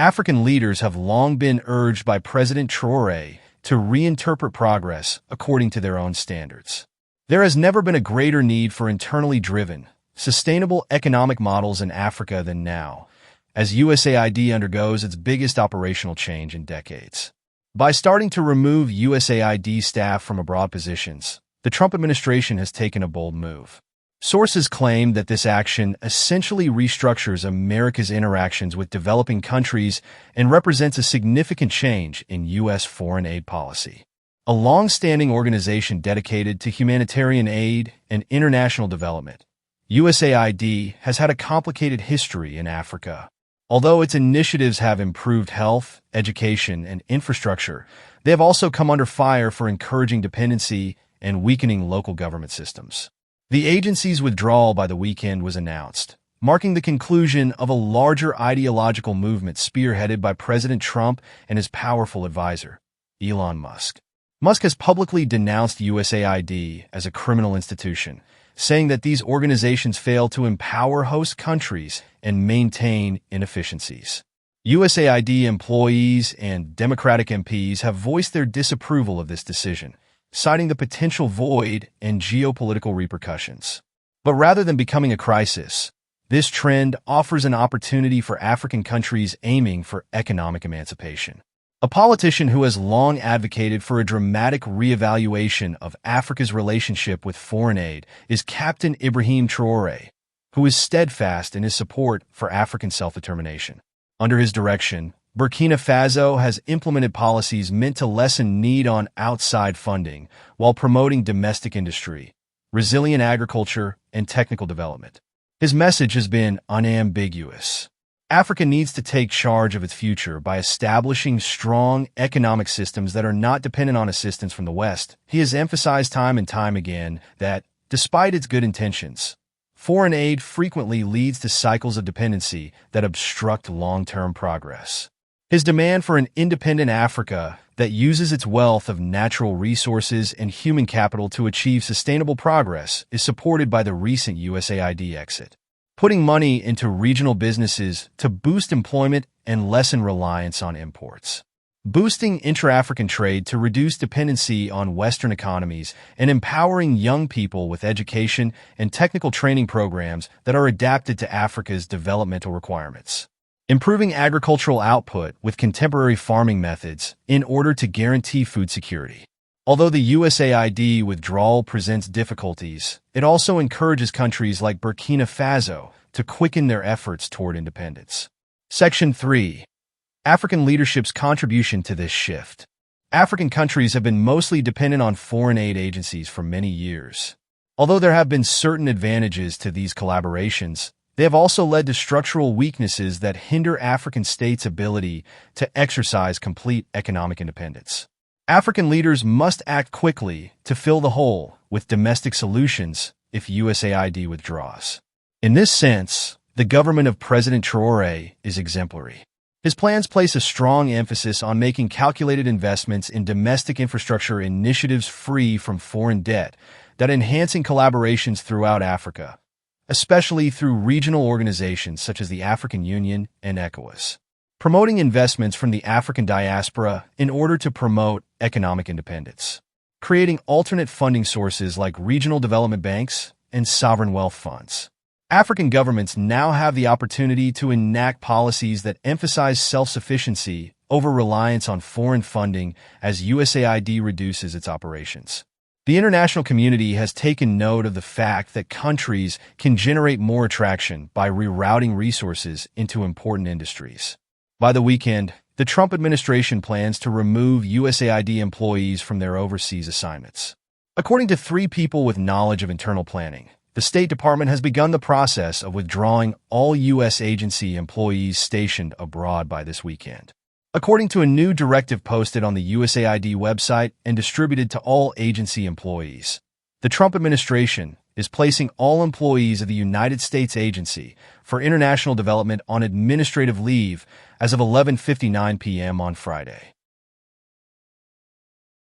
African leaders have long been urged by President Traore to reinterpret progress according to their own standards. There has never been a greater need for internally driven, sustainable economic models in Africa than now, as USAID undergoes its biggest operational change in decades. By starting to remove USAID staff from abroad positions, the Trump administration has taken a bold move. Sources claim that this action essentially restructures America's interactions with developing countries and represents a significant change in U.S. foreign aid policy. A long-standing organization dedicated to humanitarian aid and international development, USAID has had a complicated history in Africa. Although its initiatives have improved health, education, and infrastructure, they have also come under fire for encouraging dependency and weakening local government systems. The agency's withdrawal by the weekend was announced, marking the conclusion of a larger ideological movement spearheaded by President Trump and his powerful advisor, Elon Musk. Musk has publicly denounced USAID as a criminal institution, saying that these organizations fail to empower host countries and maintain inefficiencies. USAID employees and Democratic MPs have voiced their disapproval of this decision, citing the potential void and geopolitical repercussions. But rather than becoming a crisis, this trend offers an opportunity for African countries aiming for economic emancipation. A politician who has long advocated for a dramatic reevaluation of Africa's relationship with foreign aid is Captain Ibrahim Traore, who is steadfast in his support for African self-determination. Under his direction, Burkina Faso has implemented policies meant to lessen need on outside funding while promoting domestic industry, resilient agriculture, and technical development. His message has been unambiguous. Africa needs to take charge of its future by establishing strong economic systems that are not dependent on assistance from the West. He has emphasized time and time again that, despite its good intentions, foreign aid frequently leads to cycles of dependency that obstruct long-term progress. His demand for an independent Africa that uses its wealth of natural resources and human capital to achieve sustainable progress is supported by the recent USAID exit, putting money into regional businesses to boost employment and lessen reliance on imports, boosting intra-African trade to reduce dependency on Western economies, and empowering young people with education and technical training programs that are adapted to Africa's developmental requirements. Improving agricultural output with contemporary farming methods in order to guarantee food security. Although the USAID withdrawal presents difficulties, it also encourages countries like Burkina Faso to quicken their efforts toward independence. Section 3. African leadership's contribution to this shift. African countries have been mostly dependent on foreign aid agencies for many years. Although there have been certain advantages to these collaborations, they have also led to structural weaknesses that hinder African states' ability to exercise complete economic independence. African leaders must act quickly to fill the hole with domestic solutions if USAID withdraws. In this sense, the government of President Traore is exemplary. His plans place a strong emphasis on making calculated investments in domestic infrastructure initiatives free from foreign debt that enhancing collaborations throughout Africa, especially through regional organizations such as the African Union and ECOWAS. Promoting investments from the African diaspora in order to promote economic independence. Creating alternate funding sources like regional development banks and sovereign wealth funds. African governments now have the opportunity to enact policies that emphasize self-sufficiency over reliance on foreign funding as USAID reduces its operations. The international community has taken note of the fact that countries can generate more attraction by rerouting resources into important industries. By the weekend, the Trump administration plans to remove USAID employees from their overseas assignments. According to 3 people with knowledge of internal planning, the State Department has begun the process of withdrawing all U.S. agency employees stationed abroad by this weekend. According to a new directive posted on the USAID website and distributed to all agency employees, the Trump administration is placing all employees of the United States Agency for International Development on administrative leave as of 11:59 p.m. on Friday.